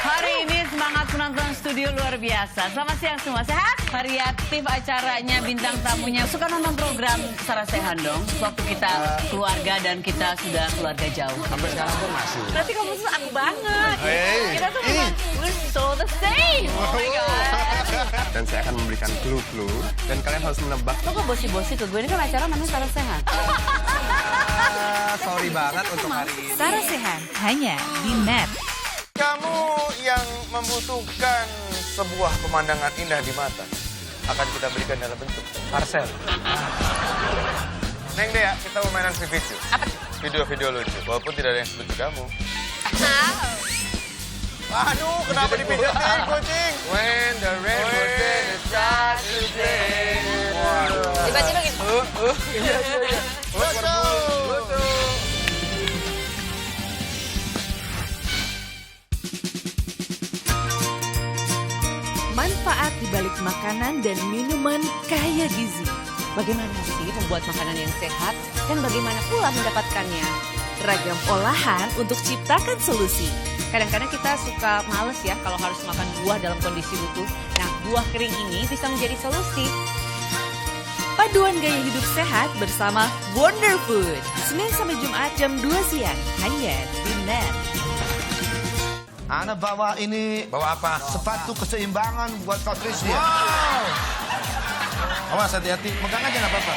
Hari ini semangat penonton studio luar biasa. Selamat siang semua, sehat? Variatif acaranya, bintang tamunya. Suka nonton program Sarah Sechan dong? Waktu kita keluarga dan kita sudah keluarga jauh. Sampai sekarang pun masih. Berarti kamu tuh aku banget. Kita tuh memang we're so the same. Oh my God. Dan saya akan memberikan clue-clue dan kalian harus menebak. Lo kok bosi-bosi ke gue? Ini kan acara namanya Sarah Sechan. Sorry banget untuk hari ini. Sarah Sechan hanya di NET. Kamu yang membutuhkan sebuah pemandangan indah di mata akan kita berikan dalam bentuk parcel. Neng Dea, kita mau mainan video. Apa? Video-video lucu, walaupun tidak ada yang selucu kamu. Aduh, kenapa dipijetin, kucing? When the rainbow starts to sing. Tiba-tiba gitu. Iya. Lucu. Manfaat di balik makanan dan minuman kaya gizi. Bagaimana sih membuat makanan yang sehat dan bagaimana pula mendapatkannya? Ragam olahan untuk ciptakan solusi. Kadang-kadang kita suka males ya kalau harus makan buah dalam kondisi utuh. Nah, buah kering ini bisa menjadi solusi. Paduan gaya hidup sehat bersama Wonder Food. Senin sampai Jumat jam 2 siang. Hanya di NET. Ana bawa ini. Bawa apa? Sepatu keseimbangan buat Patricia. Wow. Awas hati-hati, megang aja nggak apa-apa.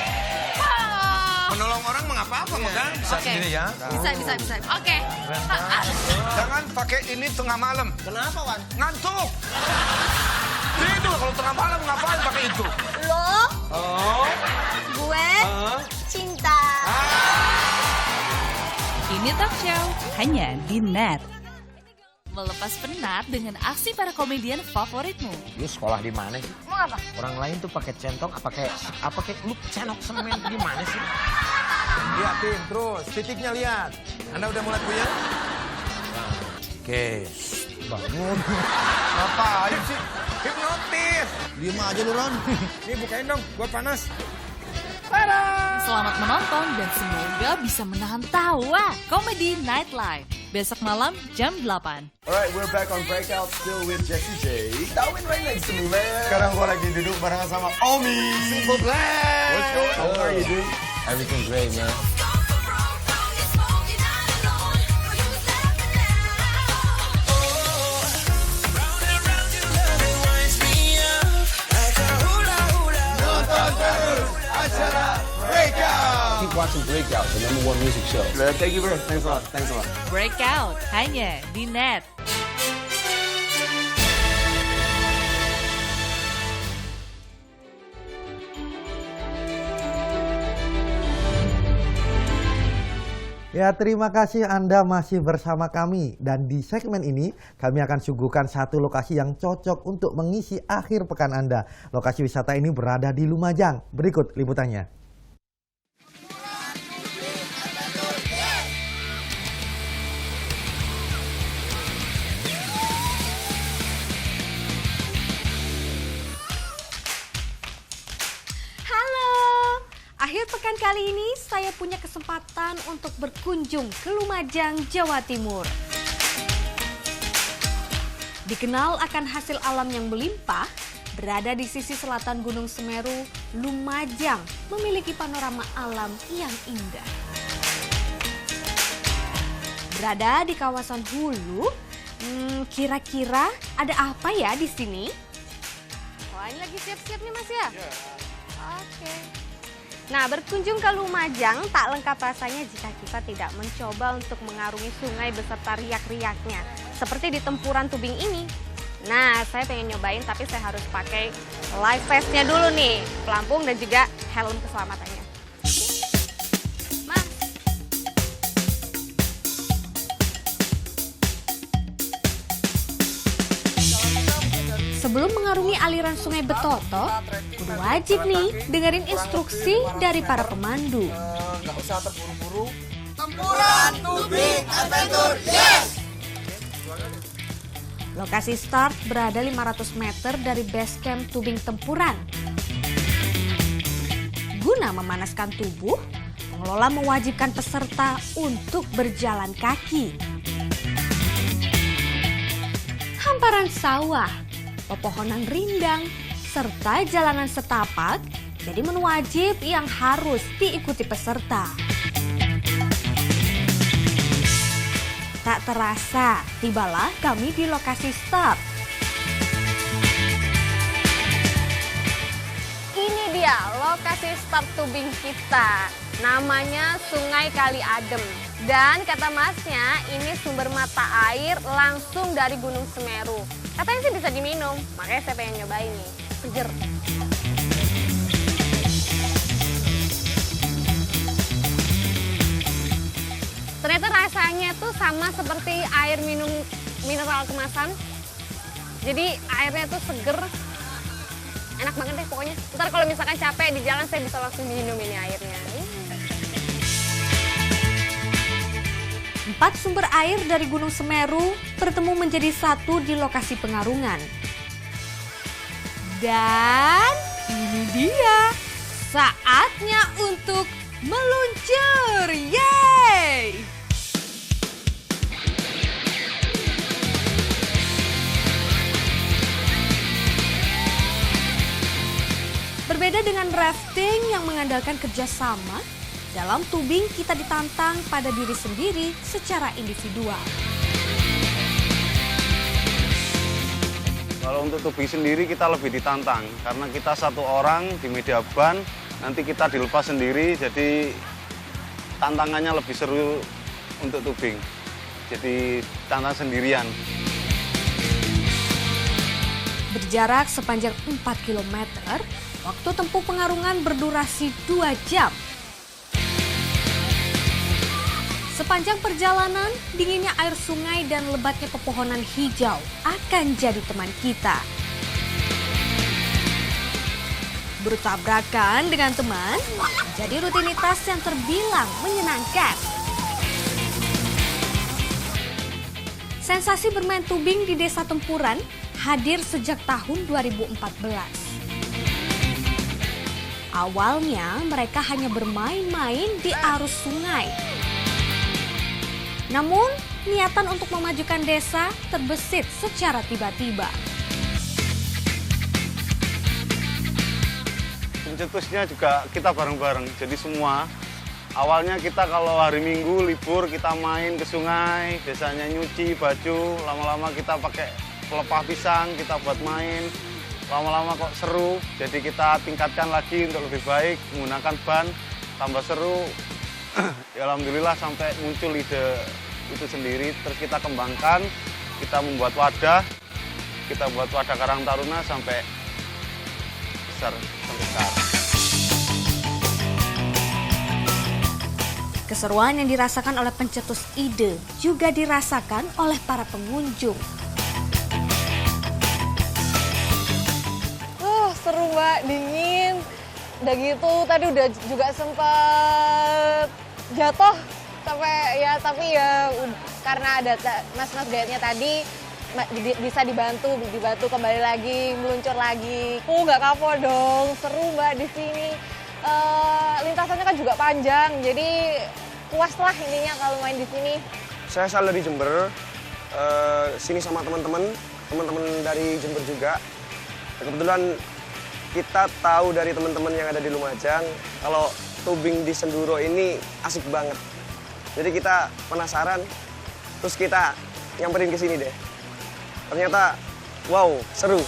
Menolong orang mengapa-apa, megang. Bisa sendiri ya. Bisa. Oke. Jangan pakai ini tengah malam. Kenapa, Wan? Ngantuk. Tidur kalau tengah malam ngapain pakai itu? Lo? Gue? Cinta. Ini talk show hanya di NET. melepas penat dengan aksi para komedian favoritmu. Lu sekolah di mana sih? Mau apa? Orang lain tuh pakai centong, apa kayak lu cenok semen gimana sih? Lihat tim, terus titiknya lihat. Anda udah mulai puyeng? Oke, bangun. Ngapain sih? Hipnotis. Diem aja lu, Ron. Nih bukain dong, gua panas. Selamat menonton dan semoga bisa menahan tawa. Comedy Night Live, besok malam jam 8. Alright, we're back on Breakout still with Jessie J. Darwin right next to me, man. Sekarang gua lagi duduk barengan sama Omi. Simple Plan. What's going on? How are you, dude? Everything great, man. Keep watching Breakout, the #1 music show. Thank you, bro. Thanks a lot. Thanks a lot. Breakout hanya di Net. Ya, terima kasih Anda masih bersama kami. Dan di segmen ini, kami akan suguhkan satu lokasi yang cocok untuk mengisi akhir pekan Anda. Lokasi wisata ini berada di Lumajang. Berikut liputannya. Akhir pekan kali ini saya punya kesempatan untuk berkunjung ke Lumajang, Jawa Timur. Dikenal akan hasil alam yang berlimpah, berada di sisi selatan Gunung Semeru, Lumajang memiliki panorama alam yang indah. Berada di kawasan hulu, kira-kira ada apa ya di sini? Wah, ini lagi siap-siap nih Mas ya? Iya. Oke. Nah, berkunjung ke Lumajang tak lengkap rasanya jika kita tidak mencoba untuk mengarungi sungai beserta riak-riaknya. Seperti di tempuran tubing ini. Nah, saya pengen nyobain tapi saya harus pakai life vest-nya dulu nih. Pelampung dan juga helm keselamatannya. Mas. Sebelum mengarungi aliran sungai Betoto, kudu wajib nih dengerin instruksi dari para pemandu. Nggak usah terburu-buru. Tempuran Tubing Adventure, yes! Lokasi start berada 500 meter dari base camp tubing tempuran. Guna memanaskan tubuh, pengelola mewajibkan peserta untuk berjalan kaki. Hamparan sawah, pepohonan rindang, serta jalanan setapak jadi menu wajib yang harus diikuti peserta. Tak terasa, tibalah kami di lokasi start. Ini dia lokasi start tubing kita. Namanya Sungai Kali Adem. Dan kata masnya, ini sumber mata air langsung dari Gunung Semeru. Katanya sih bisa diminum, makanya saya pengen nyobain nih. Seger. Ternyata rasanya tuh sama seperti air minum mineral kemasan. Jadi airnya tuh seger. Enak banget deh pokoknya. Ntar kalau misalkan capek di jalan saya bisa langsung minum ini airnya. 4 sumber air dari Gunung Semeru bertemu menjadi satu di lokasi pengarungan. Dan ini dia, saatnya untuk meluncur. Yeay! Berbeda dengan rafting yang mengandalkan kerjasama, dalam tubing kita ditantang pada diri sendiri secara individual. Kalau untuk tubing sendiri kita lebih ditantang karena kita satu orang di media ban, nanti kita dilepas sendiri, jadi tantangannya lebih seru untuk tubing. Jadi tantangan sendirian. Berjarak sepanjang 4 km, waktu tempuh pengarungan berdurasi 2 jam. Sepanjang perjalanan, dinginnya air sungai dan lebatnya pepohonan hijau akan jadi teman kita. Bertabrakan dengan teman menjadi rutinitas yang terbilang menyenangkan. Sensasi bermain tubing di Desa Tempuran hadir sejak tahun 2014. Awalnya mereka hanya bermain-main di arus sungai. Namun, niatan untuk memajukan desa terbesit secara tiba-tiba. Pencetusnya juga kita bareng-bareng, jadi semua. Awalnya kita kalau hari Minggu libur kita main ke sungai, biasanya nyuci baju, lama-lama kita pakai pelepah pisang, kita buat main. Lama-lama kok seru, jadi kita tingkatkan lagi untuk lebih baik, menggunakan ban, tambah seru. Ya alhamdulillah sampai muncul ide itu sendiri, terus kita kembangkan, kita membuat wadah, kita buat wadah Karang Taruna sampai besar. Keseruan yang dirasakan oleh pencetus ide juga dirasakan oleh para pengunjung. Seru Mbak, dingin. Udah gitu tadi udah juga sempet jatuh tapi ya karena ada mas-mas guide-nya tadi bisa dibantu kembali lagi, meluncur lagi. Nggak kapok dong, seru Mbak di sini. Lintasannya kan juga panjang, jadi puas lah intinya kalau main di sini. Saya asal dari Jember, sini sama teman-teman dari Jember juga. Kebetulan kita tahu dari teman-teman yang ada di Lumajang kalau tubing di Senduro ini asik banget. Jadi kita penasaran, terus kita nyamperin ke sini deh. Ternyata, wow, seru.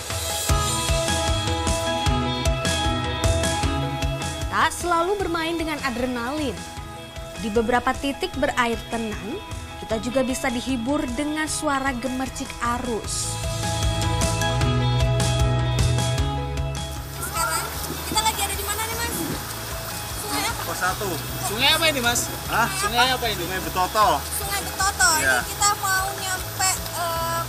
Tak selalu bermain dengan adrenalin. Di beberapa titik berair tenang, kita juga bisa dihibur dengan suara gemercik arus. Satu. Sungai apa ini, Mas? Hah? Sungai apa ini? Sungai Betoto. Sungai Betoto. Ya. Ini kita mau nyampe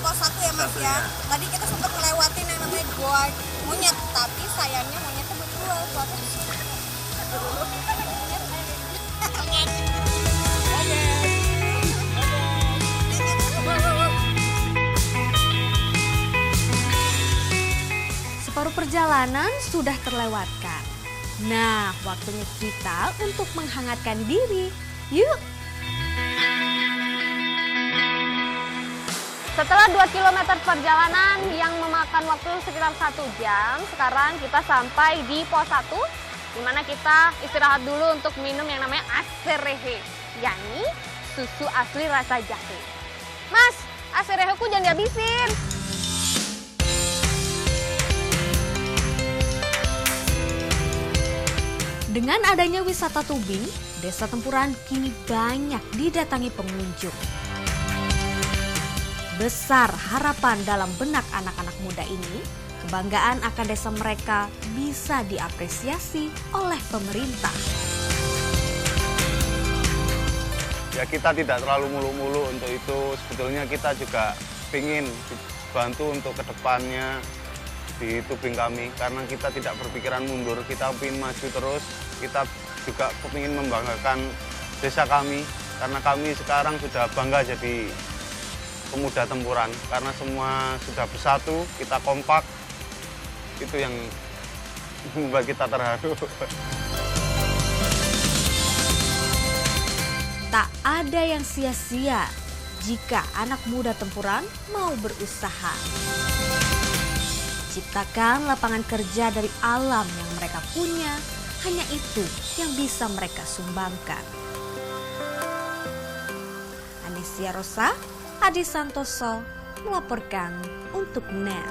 pos 1 ya, Mas ya. Tadi kita sempat ngelewatin yang namanya Gua Monyet, tapi sayangnya monyetnya berdua. Separuh perjalanan sudah terlewatkan. Nah, waktunya kita untuk menghangatkan diri. Yuk! Setelah 2 km perjalanan yang memakan waktu sekitar 1 jam, sekarang kita sampai di pos 1, di mana kita istirahat dulu untuk minum yang namanya aserehe, yakni susu asli rasa jahe. Mas, asereheku jangan dihabisin. Dengan adanya wisata tubing, Desa Tempuran kini banyak didatangi pengunjung. Besar harapan dalam benak anak-anak muda ini, kebanggaan akan desa mereka bisa diapresiasi oleh pemerintah. Ya kita tidak terlalu mulu-mulu untuk itu, sebetulnya kita juga ingin bantu untuk kedepannya di tubing kami, karena kita tidak berpikiran mundur, kita ingin maju terus, kita juga ingin membanggakan desa kami, karena kami sekarang sudah bangga jadi pemuda Tempuran, karena semua sudah bersatu, kita kompak, itu yang membuat kita terharu. Tak ada yang sia-sia jika anak muda Tempuran mau berusaha. Ciptakan lapangan kerja dari alam yang mereka punya, hanya itu yang bisa mereka sumbangkan. Anesia Rosa, Adi Santoso melaporkan untuk NET.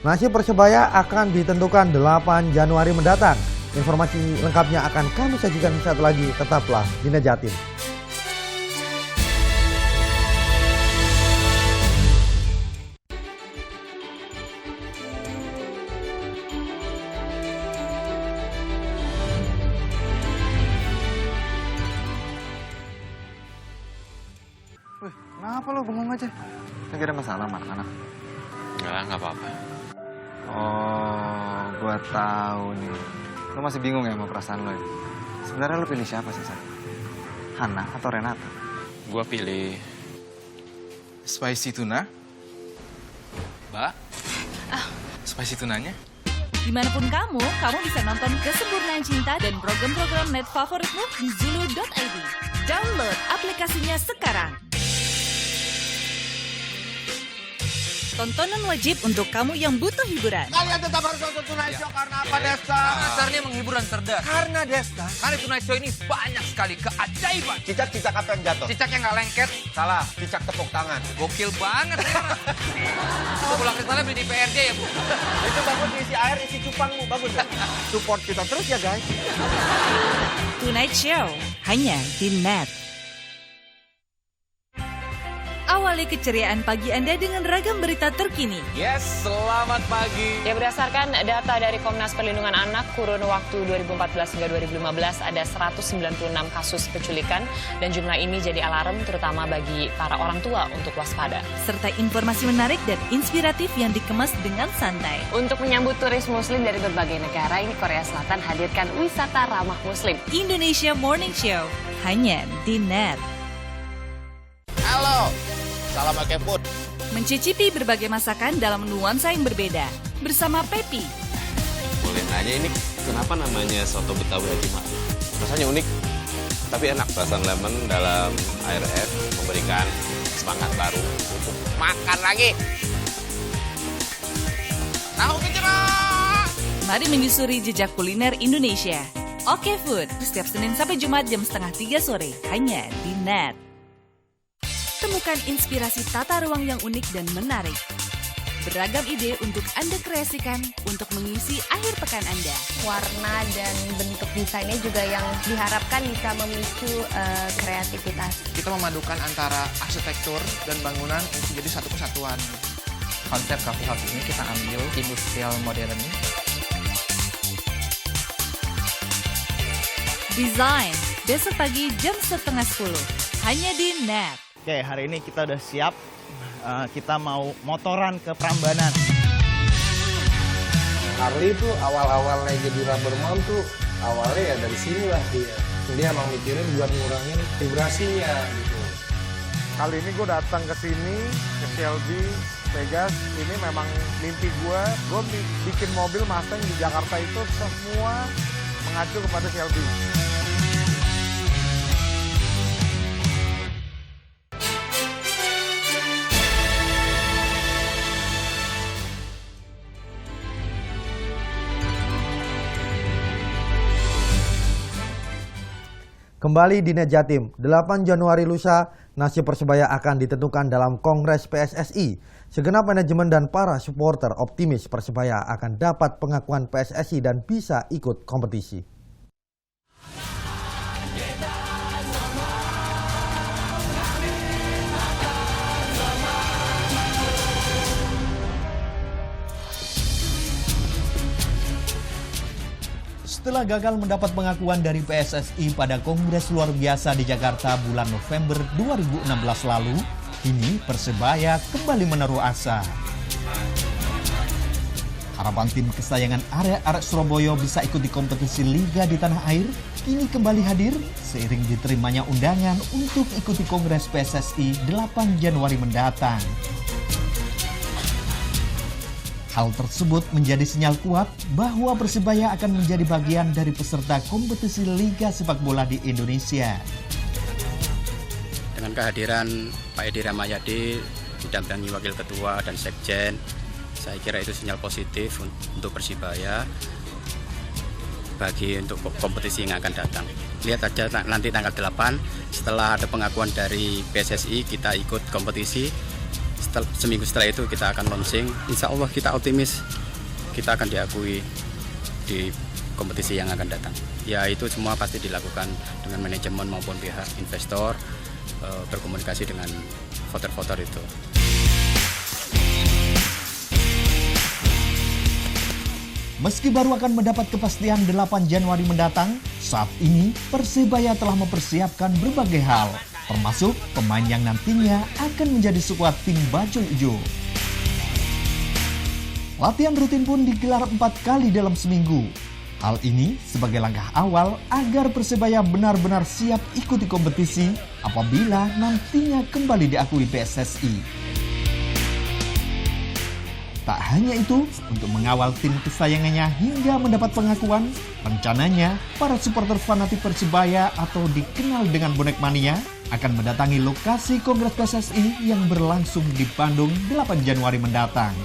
Nasib Persebaya akan ditentukan 8 Januari mendatang. Informasi lengkapnya akan kami sajikan satu lagi, tetaplah di NET Jatim. Kenapa lu bengong aja? Lagi ada masalah sama anak-anak? Nggak apa-apa. Oh, gua tahu nih. Lu masih bingung ya sama perasaan lo ya? Sebenarnya lu pilih siapa sih, San? Hana atau Renata? Gua pilih Spicy tuna. Mbak, spicy tunanya? Dimanapun kamu bisa nonton Kesempurnaan Cinta dan program-program net favoritmu di Zulu.id. Download aplikasinya sekarang. Tontonan wajib untuk kamu yang butuh hiburan. Kalian tetap harus nonton Tonight Show karena apa, Desta? Dasarnya menghibur dan cerdas. Karena Desta. Karena Tonight Show ini banyak sekali keajaiban. Cicak apa yang jatuh? Cicak yang nggak lengket. Salah, cicak tepuk tangan. Gokil banget. Itu pulang ke sana beli di PRJ ya, Bu. Itu bagus diisi air, isi cupangmu. Bagus ya? Support kita terus ya, guys. Tonight Show, hanya di net. Awali keceriaan pagi Anda dengan ragam berita terkini. Yes, selamat pagi. Ya, berdasarkan data dari Komnas Perlindungan Anak, kurun waktu 2014 hingga 2015 ada 196 kasus penculikan dan jumlah ini jadi alarm terutama bagi para orang tua untuk waspada. Serta informasi menarik dan inspiratif yang dikemas dengan santai. Untuk menyambut turis muslim dari berbagai negara, ini Korea Selatan hadirkan wisata ramah muslim. Indonesia Morning Show, hanya di net. Halo, salam pakai food. Mencicipi berbagai masakan dalam nuansa yang berbeda. Bersama Pepi. Boleh nanya ini kenapa namanya soto Betawi Haji Ma'ruf? Rasanya unik, tapi enak. Rasa lemon dalam air es memberikan semangat baru untuk makan lagi. Tahu gejrot. Mari menyusuri jejak kuliner Indonesia. Oke Food, setiap Senin sampai Jumat jam 2:30 sore, hanya di net. Temukan inspirasi tata ruang yang unik dan menarik. Beragam ide untuk Anda kreasikan untuk mengisi akhir pekan Anda. Warna dan bentuk desainnya juga yang diharapkan bisa memicu kreativitas. Kita memadukan antara arsitektur dan bangunan untuk jadi satu kesatuan. Konsep coffee house ini kita ambil industrial modern. Desain, besok pagi jam 9:30, hanya di net. Oke, hari ini kita udah siap. Kita mau motoran ke Prambanan. Harley tuh awal-awalnya jadi rubber mount tuh awalnya ya dari sini lah dia. Dia emang mikirin buat ngurangin vibrasinya gitu. Kali ini gue datang ke sini, ke Shelby, Vegas. Ini memang mimpi gue. Gue bikin mobil Mustang di Jakarta itu semua mengacu kepada Shelby. Kembali di Net Jatim, 8 Januari lusa, nasib Persebaya akan ditentukan dalam Kongres PSSI. Segenap manajemen dan para supporter optimis Persebaya akan dapat pengakuan PSSI dan bisa ikut kompetisi. Setelah gagal mendapat pengakuan dari PSSI pada Kongres Luar Biasa di Jakarta bulan November 2016 lalu, kini Persebaya kembali menaruh asa. Harapan tim kesayangan arek-arek Surabaya bisa ikut di kompetisi Liga di tanah air kini kembali hadir seiring diterimanya undangan untuk ikuti Kongres PSSI 8 Januari mendatang. Hal tersebut menjadi sinyal kuat bahwa Persebaya akan menjadi bagian dari peserta kompetisi Liga Sepak Bola di Indonesia. Dengan kehadiran Pak Edi Ramayadi, didampingi Wakil Ketua dan Sekjen, saya kira itu sinyal positif untuk Persebaya bagi untuk kompetisi yang akan datang. Lihat aja nanti tanggal 8, setelah ada pengakuan dari PSSI, kita ikut kompetisi. Seminggu setelah itu kita akan launching. Insya Allah kita optimis kita akan diakui di kompetisi yang akan datang. Ya itu semua pasti dilakukan dengan manajemen maupun pihak investor, berkomunikasi dengan voter-voter itu. Meski baru akan mendapat kepastian 8 Januari mendatang, saat ini Persebaya telah mempersiapkan berbagai hal. termasuk pemain yang nantinya akan menjadi skuad tim Bajul Ijo. Latihan rutin pun digelar 4 kali dalam seminggu. Hal ini sebagai langkah awal agar Persebaya benar-benar siap ikuti kompetisi apabila nantinya kembali diakui PSSI. Tak hanya itu, untuk mengawal tim kesayangannya hingga mendapat pengakuan, rencananya para supporter fanatik Persebaya atau dikenal dengan Bonek Mania akan mendatangi lokasi Kongres PSSI yang berlangsung di Bandung 8 Januari mendatang.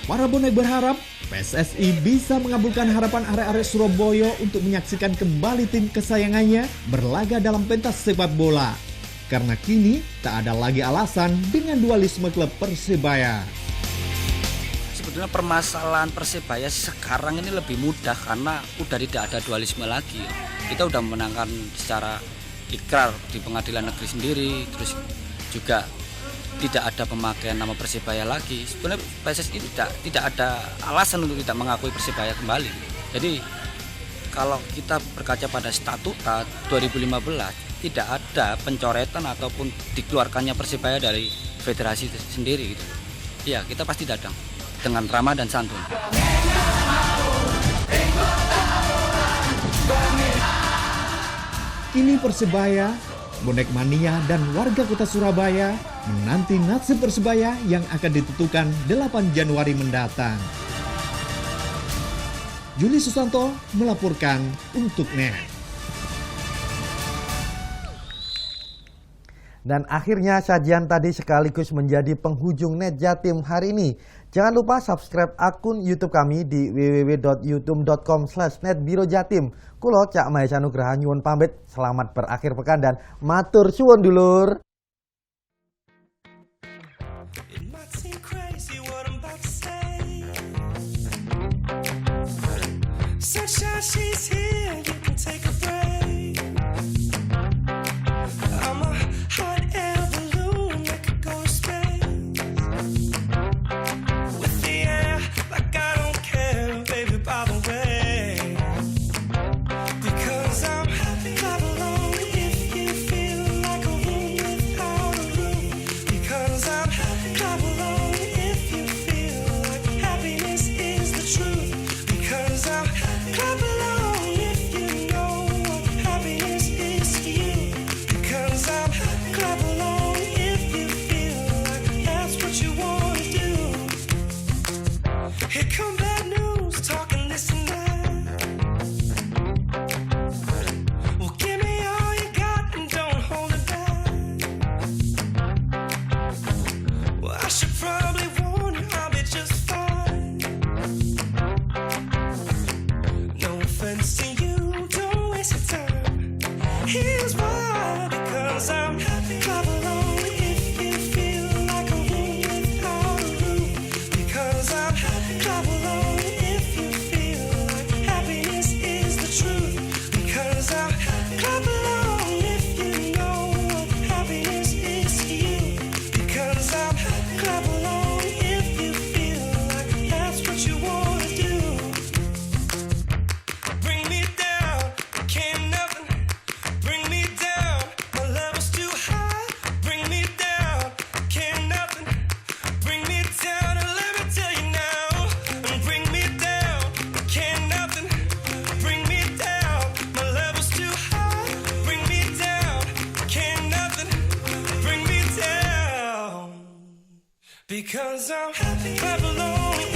Para bonek berharap PSSI bisa mengabulkan harapan arek-arek Surabaya untuk menyaksikan kembali tim kesayangannya berlaga dalam pentas sepak bola. Karena kini tak ada lagi alasan dengan dualisme klub Persebaya. Sebetulnya permasalahan Persebaya sekarang ini lebih mudah karena udah tidak ada dualisme lagi. Kita udah menangkan secara ikrar di pengadilan negeri sendiri, terus juga tidak ada pemakaian nama Persebaya lagi. Sebenarnya PSSI tidak ada alasan untuk tidak mengakui Persebaya kembali. Jadi kalau kita berkaca pada statuta 2015, tidak ada pencoretan ataupun dikeluarkannya Persebaya dari federasi sendiri gitu. Ya, kita pasti datang dengan ramah dan santun. Kini Persebaya, Bonek Mania dan warga kota Surabaya menanti nasib Persebaya yang akan ditentukan 8 Januari mendatang. Juli Susanto melaporkan untuk NET. Dan akhirnya sajian tadi sekaligus menjadi penghujung NET Jatim hari ini. Jangan lupa subscribe akun YouTube kami di www.youtube.com/netbirojatim. Kulo Cak Maesa Nugraha nyuwun pamit, selamat berakhir pekan dan matur suwun dulur. Because I'm happy, clap along.